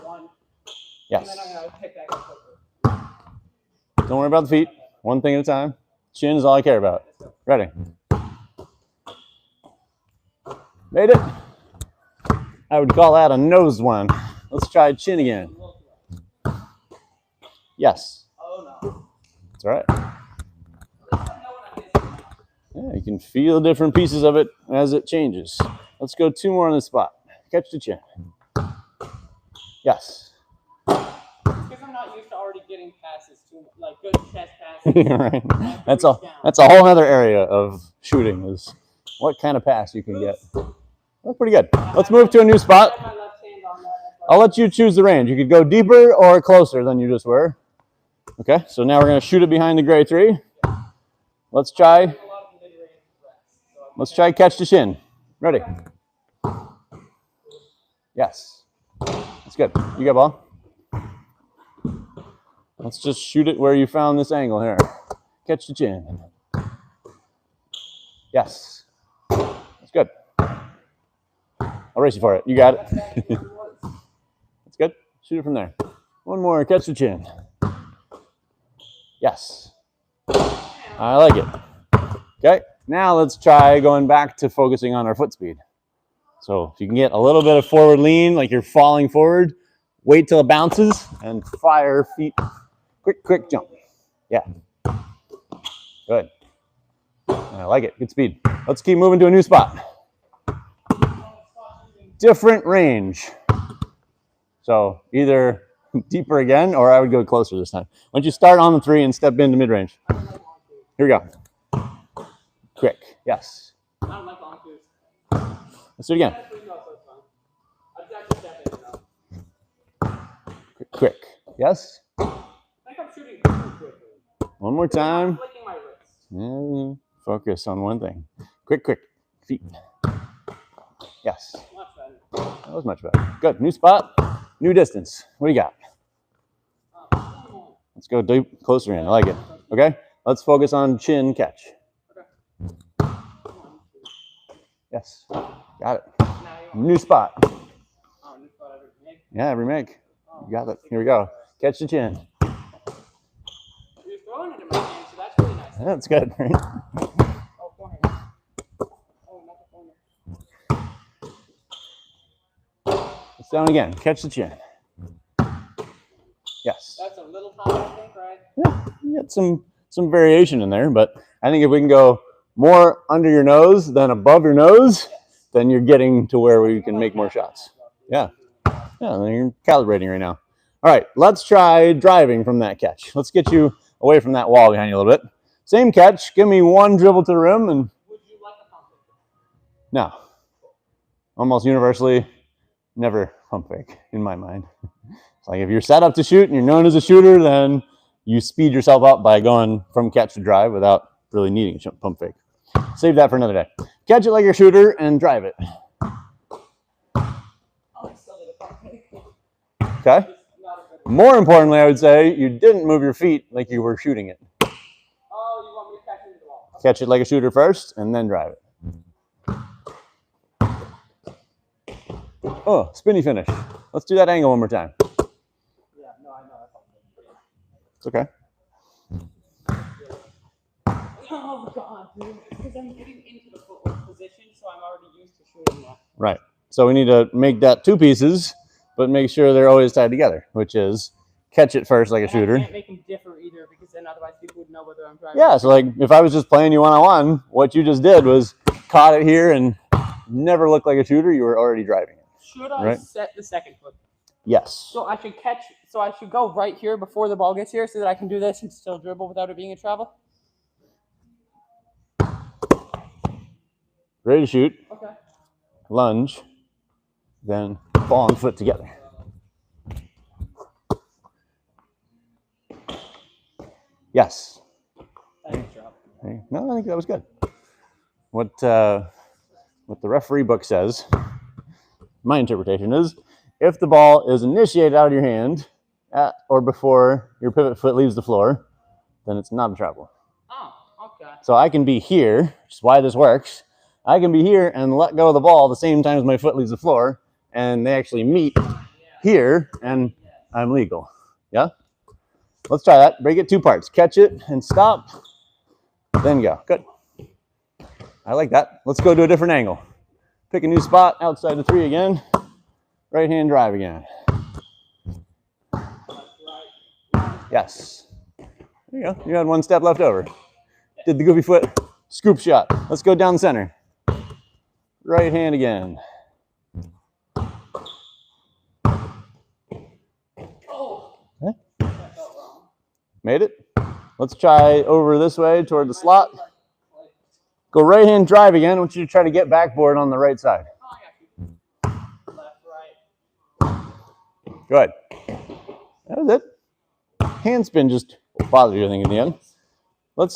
One. Yes. And then I'm going to pick that up. Don't worry about the feet. One thing at a time. Chin is all I care about. Ready. Made it. I would call that a nose one. Let's try chin again. Yes. Oh no. That's all right. Yeah, you can feel different pieces of it as it changes. Let's go 2 more on the spot. Catch the chin. Yes. Because I'm not used to already getting passes, like good chest passes. Right. That's a whole other area of shooting is what kind of pass you can get. That's pretty good. Let's move to a new spot. I'll let you choose the range. You could go deeper or closer than you just were. Okay, so now we're going to shoot it behind the gray tree. Let's try catch the chin. Ready? Yes. That's good. You got ball? Let's just shoot it where you found this angle here. Catch the chin. Yes. That's good. I'll race you for it. You got it. That's good. Shoot it from there. One more. Catch the chin. Yes. I like it. Okay. Now let's try going back to focusing on our foot speed. So if you can get a little bit of forward lean, like you're falling forward, wait till it bounces and fire feet. Quick jump. Yeah. Good. I like it. Good speed. Let's keep moving to a new spot. Different range. So either deeper again, or I would go closer this time. Why don't you start on the 3 and step into mid-range. Here we go. Quick. Yes. I don't like long twos. Let's do it again. Quick. Yes. I think I'm shooting too quickly. One more time. I'm flicking my wrist. Focus on one thing. Quick. Feet. Yes. Much better. That was much better. Good. New spot. New distance. What do you got? Let's go deep, closer in. I like it. Okay. Let's focus on chin catch. Okay. Yes. Got it. New spot. Oh, new spot every make? Yeah, every make. You got it. Here we go. Catch the chin. You're throwing it in my hand, so that's really nice. That's good, right? Oh, corner. Oh, not the corner. It's down again. Catch the chin. Yes. That's a little high, I think, right? Yeah, you got some variation in there, but I think if we can go more under your nose than above your nose, then you're getting to where we can make more shots. Yeah. Yeah, then you're calibrating right now. All right, let's try driving from that catch. Let's get you away from that wall behind you a little bit. Same catch. Give me one dribble to the rim, and Would you like a pump fake? no. Almost universally, never pump fake in my mind. It's like if you're set up to shoot and you're known as a shooter, then you speed yourself up by going from catch to drive without really needing a pump fake. Save that for another day. Catch it like a shooter and drive it. Okay? More importantly, I would say you didn't move your feet like you were shooting it. Oh, you want me to catch it into the wall? Catch it like a shooter first and then drive it. Oh, spinny finish. Let's do that angle one more time. Yeah, no, I know. It's okay. Oh, God, dude. Because I'm getting into the footwork position, so I'm already used to shooting that. Right. So we need to make that 2 pieces, but make sure they're always tied together, which is catch it first like a shooter. I can't make them differ either, because then otherwise people would know whether I'm driving. Yeah, so like if I was just playing you one-on-one, what you just did was caught it here and never looked like a shooter. You were already driving it. Should I set the second foot? Yes. So I should go right here before the ball gets here so that I can do this and still dribble without it being a travel? Ready to shoot. Okay. Lunge. Then ball and foot together. Yes. Thanks, drop. No, I think that was good. What the referee book says, my interpretation is, if the ball is initiated out of your hand at or before your pivot foot leaves the floor, then it's not a travel. Oh, okay. So I can be here, which is why this works. I can be here and let go of the ball the same time as my foot leaves the floor, and they actually meet here, and I'm legal. Yeah? Let's try that. Break it 2 parts. Catch it and stop, then go. Good. I like that. Let's go to a different angle. Pick a new spot outside the 3 again. Right hand drive again. Yes. There you go. You had 1 step left over. Did the goofy foot scoop shot. Let's go down the center. Right hand again. Okay. Made it. Let's try over this way toward the slot. Go right hand drive again. I want you to try to get backboard on the right side. Left, right. Good. That was it. Hand spin just bothered you, I think, in the end. Let's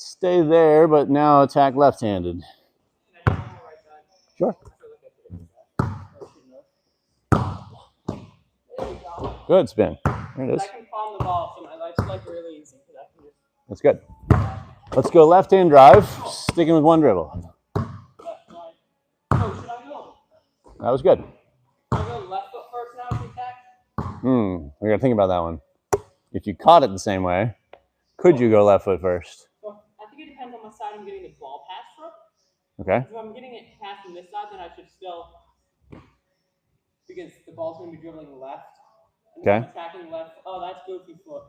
stay there, but now attack left-handed. Sure. Good spin. There it is. I can palm the ball, so my life's like really easy. That's good. Let's go left-hand drive, sticking with 1 dribble. Left, right. Oh, should I go? That was good. Should I go left foot first now to attack? We gotta think about that one. If you caught it the same way, could you go left foot first? Well, I think it depends on what side I'm getting the ball passed from. Okay. If I'm getting it passed from this side, then I should still, because the ball's going to be dribbling left. Okay. Attacking left. Oh, that's goofy foot.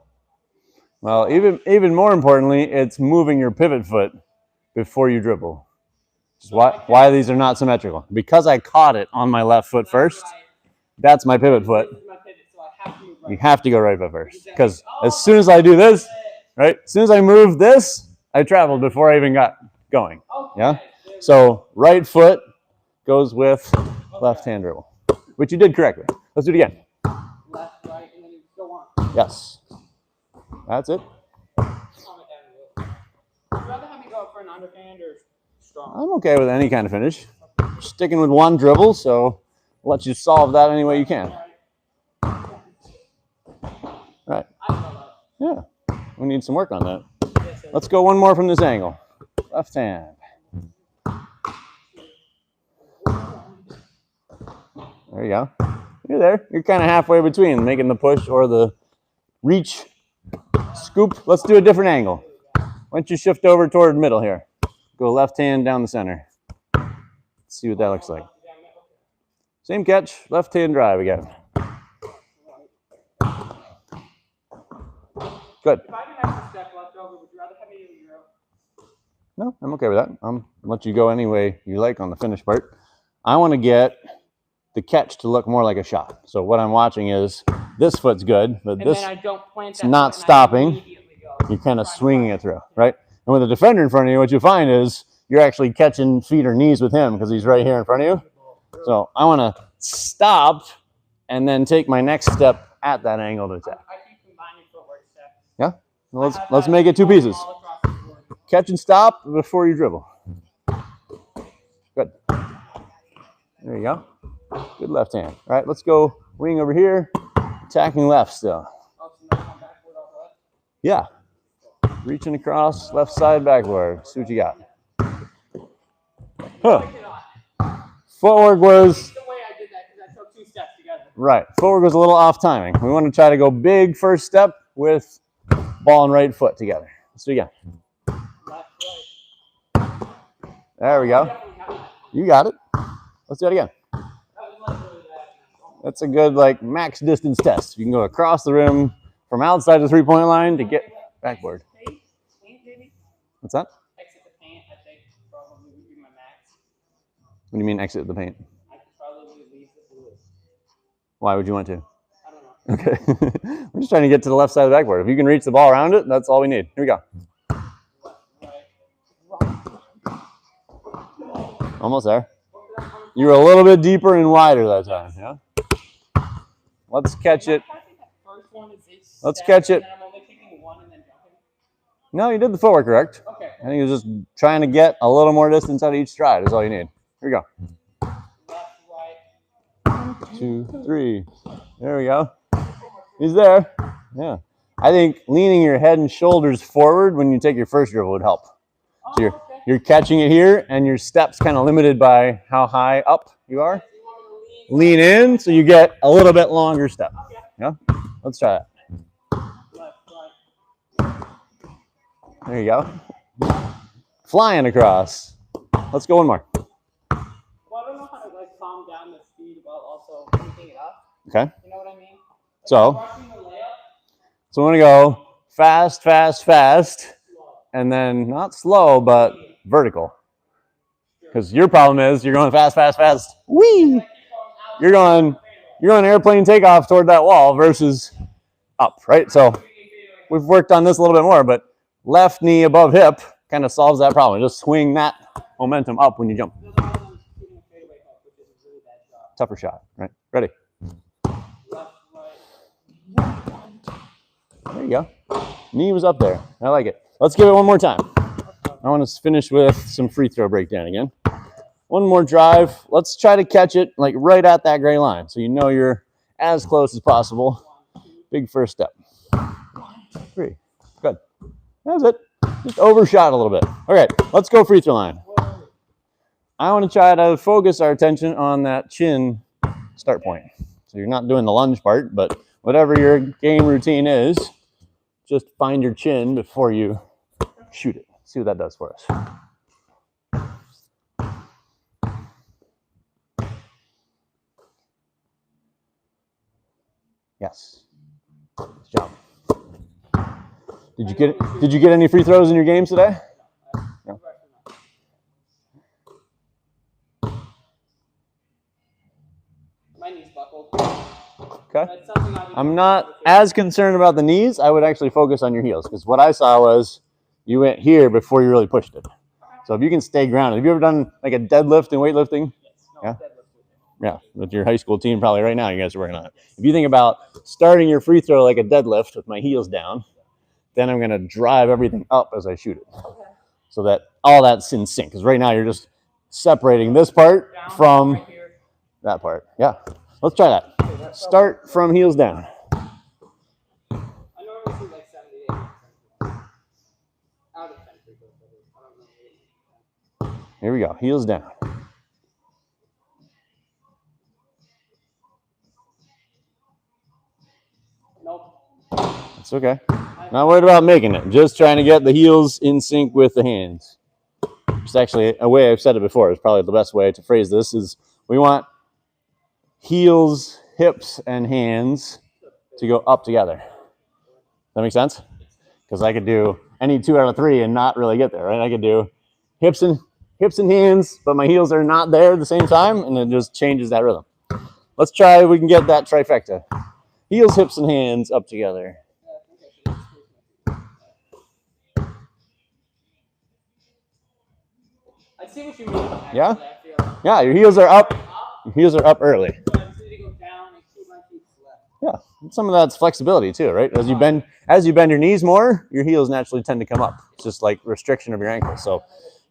Well, even more importantly, it's moving your pivot foot before you dribble. Which is why these are not symmetrical. Because I caught it on my left foot first, that's my pivot foot. This is my pivot, so I have to move right. You have to go right foot first. Because as soon as I do this, right, as soon as I move this, I traveled before I even got going. Yeah? So right foot goes with left hand dribble, which you did correctly. Let's do it again. Left, right, and then you go on. Yes. That's it. Calm it down a little. Would you rather have me go for an underhand or strong? I'm okay with any kind of finish. Sticking with 1 dribble, so I'll let you solve that any way you can. Right. Yeah. We need some work on that. Let's go 1 more from this angle. Left hand. There you go. You're there. You're kind of halfway between making the push or the reach, scoop. Let's do a different angle. Why don't you shift over toward middle here. Go left hand down the center. Let's see what that looks like. Same catch, left hand drive again. Good. If I didn't have a step left over, would you rather have me do your own? No, I'm okay with that. I'll let you go any way you like on the finish part. I want to get the catch to look more like a shot. So what I'm watching is this foot's good, but And this then I don't plant it's that not foot and I stopping. immediately go. You're kind of swinging it through, right? And with a defender in front of you, what you find is you're actually catching feet or knees with him because he's right here in front of you. So I want to stop and then take my next step at that angle to attack. I keep combining footwork steps. Yeah? Well, let's make it 2 pieces. All across the board. Catch and stop before you dribble. Good. There you go. Good left hand. All right, let's go wing over here. Attacking left still. Oh, so now I'm backward off left? Yeah. Reaching across, left side, backward. See what you got. Huh. Footwork was... The way I did that because I took 2 steps together. Right. Footwork was a little off timing. We want to try to go big first step with ball and right foot together. Let's do it again. Left, right. There we go. Definitely have that. You got it. Let's do it again. That was like really bad. That's a good max distance test. You can go across the rim from outside the 3-point line to get backboard. Paint, maybe? What's that? Exit the paint, I think probably would be my max. What do you mean exit the paint? I could probably leave the blue. Why would you want to? I don't know. Okay. We're just trying to get to the left side of the backboard. If you can reach the ball around it, that's all we need. Here we go. Left, right. Almost there. You were a little bit deeper and wider that time, yeah? Let's catch it. I think that first one is a Let's step, catch it. and I'm only taking 1 No, you did the footwork correct. Okay. I think it was just trying to get a little more distance out of each stride is all you need. Here we go. Left, right. 2, 3. There we go. He's there. Yeah. I think leaning your head and shoulders forward when you take your first dribble would help. So you're catching it here, and your step's kind of limited by how high up you are. Lean in so you get a little bit longer step. Yeah? Let's try that. There you go. Flying across. Let's go one more. Well, I don't know how to like calm down the speed while also picking it up. Okay. You know what I mean? Like So I'm going to go fast, fast, fast, and then not slow, but vertical. Because your problem is you're going fast, fast, fast. Whee! You're going airplane takeoff toward that wall versus up, right? So we've worked on this a little bit more, but left knee above hip kind of solves that problem. Just swing that momentum up when you jump. Tougher shot, right? Ready? There you go. Knee was up there. I like it. Let's give it one more time. I want to finish with some free throw breakdown again. One more drive. Let's try to catch it like right at that gray line so you know you're as close as possible. Big first step. 3. Good. That's it. Just overshot a little bit. Okay, let's go free throw line. I want to try to focus our attention on that chin start point. So you're not doing the lunge part, but whatever your game routine is, just find your chin before you shoot it. See what that does for us. Yes. Good job. Did you get any free throws in your games today? No. My knees buckled. Okay. I'm not as concerned about the knees. I would actually focus on your heels because what I saw was you went here before you really pushed it. So if you can stay grounded. Have you ever done like a deadlift in weightlifting? Yeah. Yeah, with your high school team probably right now you guys are working on it. If you think about starting your free throw like a deadlift with my heels down, then I'm going to drive everything up as I shoot it. Okay. So that all that's in sync. Because right now you're just separating this part from that part. Yeah. Let's try that. Start from heels down. I normally see like 78. Out of 10 free throws. I don't know. Here we go. Heels down. Nope. It's okay. Not worried about making it. Just trying to get the heels in sync with the hands. It's actually a way I've said it before. It's probably the best way to phrase this is we want heels, hips, and hands to go up together. Does that make sense? Because I could do any 2 out of 3 and not really get there, right? I could do hips and hands, but my heels are not there at the same time, and it just changes that rhythm. Let's try if we can get that trifecta. Heels, hips, and hands up together. I see what you mean. Actually, Yeah? I feel. Yeah, your heels are up. Your heels are up early. I just need to go down and keep my feet left. Yeah, some of that's flexibility too, right? As you bend your knees more, your heels naturally tend to come up. It's just like restriction of your ankles. So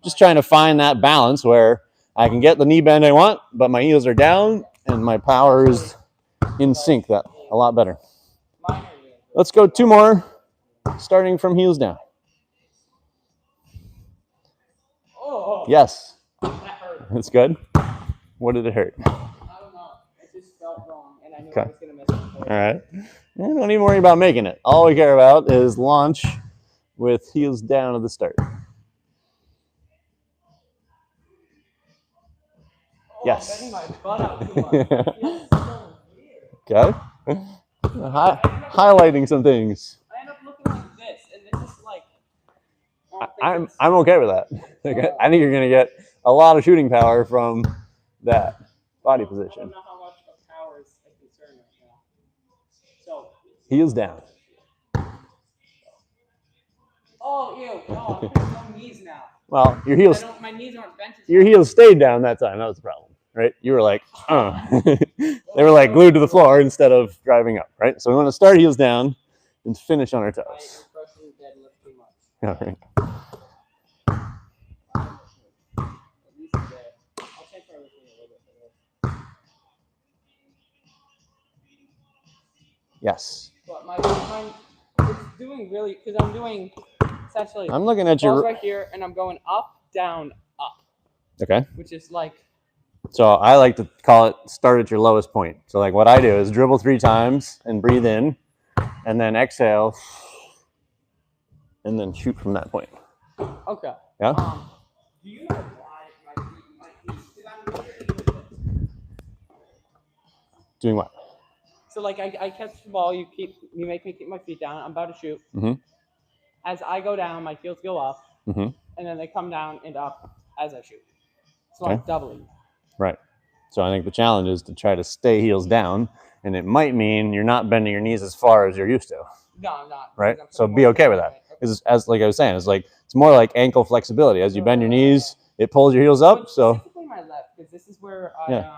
just trying to find that balance where I can get the knee bend I want, but my heels are down and my power is in sync. That a lot better. Let's go 2 more, starting from heels down. Oh, Yes, that hurt. it's good. What did it hurt? I don't know. It just felt wrong, and I knew I was going to miss it. All right. Don't even worry about making it. All we care about is launch with heels down at the start. Yes. I'm bending my butt out too much. It feels so weird. Okay. Highlighting some things. I end up looking like this, and this is like. I'm okay with that. Okay. I think you're going to get a lot of shooting power from that body I position. don't know how much of power is a concern right now. So. Heels down. Oh, ew. No, I'm on knees now. Well, your heels. My knees aren't bent. Your heels stayed down that time. That was the problem, right? You were like, they were like glued to the floor instead of driving up, right? So we want to start heels down and finish on our toes. Yeah, right. At least there. I'll take her with me a little bit for this. Yes. But my it's doing really because I'm doing essentially. I'm looking at Ball's your. right here, and I'm going up, down, up, Okay. which is like. So I like to call it start at your lowest point. So like what I do is dribble 3 times and breathe in, and then exhale, and then shoot from that point. Okay. Yeah. Do you know why my feet? Because I'm literally Doing what? so like I catch the ball, you make me keep my feet down. I'm about to shoot. Mm-hmm. As I go down, my heels go up, Mm-hmm. and then they come down and up as I shoot. So Okay. I'm doubling. Right. So I think the challenge is to try to stay heels down, and it might mean you're not bending your knees as far as you're used to. No, I'm not. Right. I'm So putting be more okay with weight on that. it. Is as like I was saying, it's more like ankle flexibility. As you bend your knees, it pulls your heels up. But So specifically my left, because this is where Yeah.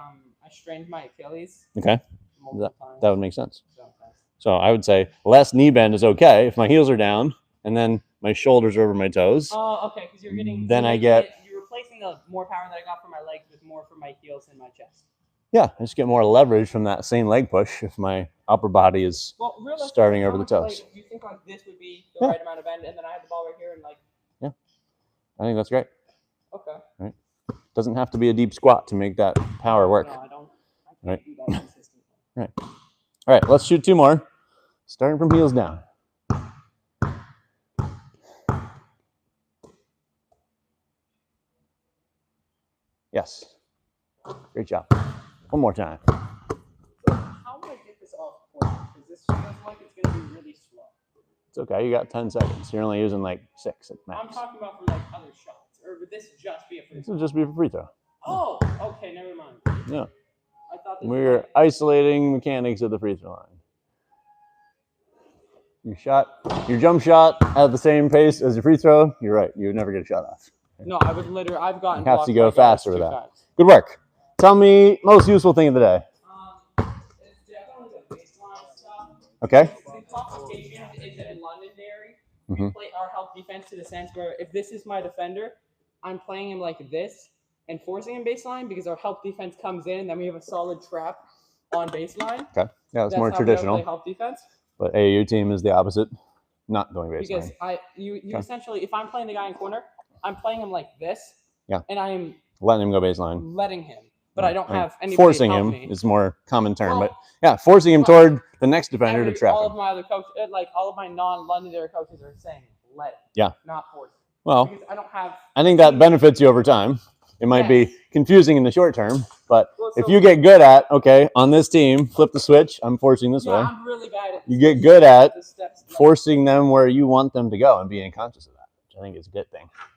I strained my Achilles okay, multiple times. that would make sense. Sometimes. So I would say less knee bend is okay if my heels are down and then my shoulders are over my toes. Oh, okay, because you're getting. Then you're I making get- you're replacing the more power that I got from my legs with more from my heels and my chest. Yeah, I just get more leverage from that same leg push if my upper body is. Well, realistically, Starting how over the much, toes. Like, do you think like this would be the Yeah. right amount of bend, and then I had the ball right here, and like, I think that's great. okay. Doesn't have to be a deep squat to make that power work. No, I don't. I can't Right. do that consistently. All right, let's shoot 2 more. Starting from heels down. Yes. Great job. One more time. How do I get this off court? Because this feels like it's gonna be really slow. It's okay. You got 10 seconds. You're only using like 6 at I'm max. talking about for like other shots, or would this just be a free This throw? will just be for free throw. Oh, okay, never mind. Yeah. I thought this We're was isolating mechanics of the free throw line. Your jump shot at the same pace as your free throw, you're right. You would never get a shot off. no, I would literally. I've gotten. You have to blocked go by guards faster with 2 that. times. Good work. Tell me most useful thing of the day. It's definitely the baseline stuff. Okay. The complication is that in Londonderry, Mhm. we play our help defense to the sense where if this is my defender, I'm playing him like this and forcing him baseline because our help defense comes in and then we have a solid trap on baseline. Okay. Yeah, it's That's more how traditional. we play help defense. But AAU team is the opposite. Not going Because baseline. you Okay. essentially, if I'm playing the guy in corner, I'm playing him like this. Yeah. And I'm Letting him go baseline. letting him, but I don't mean, have anybody forcing help him me. is more common term, Well, but yeah, forcing him well, toward the next defender to trap all of him. my other coaches, like all of my non-Londonderry coaches, are saying let it. Yeah. Not force it. Well, Because I don't have. I think that benefits you over time. It might be Yes. confusing in the short term, but Well, if so- you get good at, okay, on this team, flip the switch, I'm forcing this Yeah, way. I'm really bad at. You get good at the steps. Forcing them where you want them to go and being conscious of that, which I think is a good thing.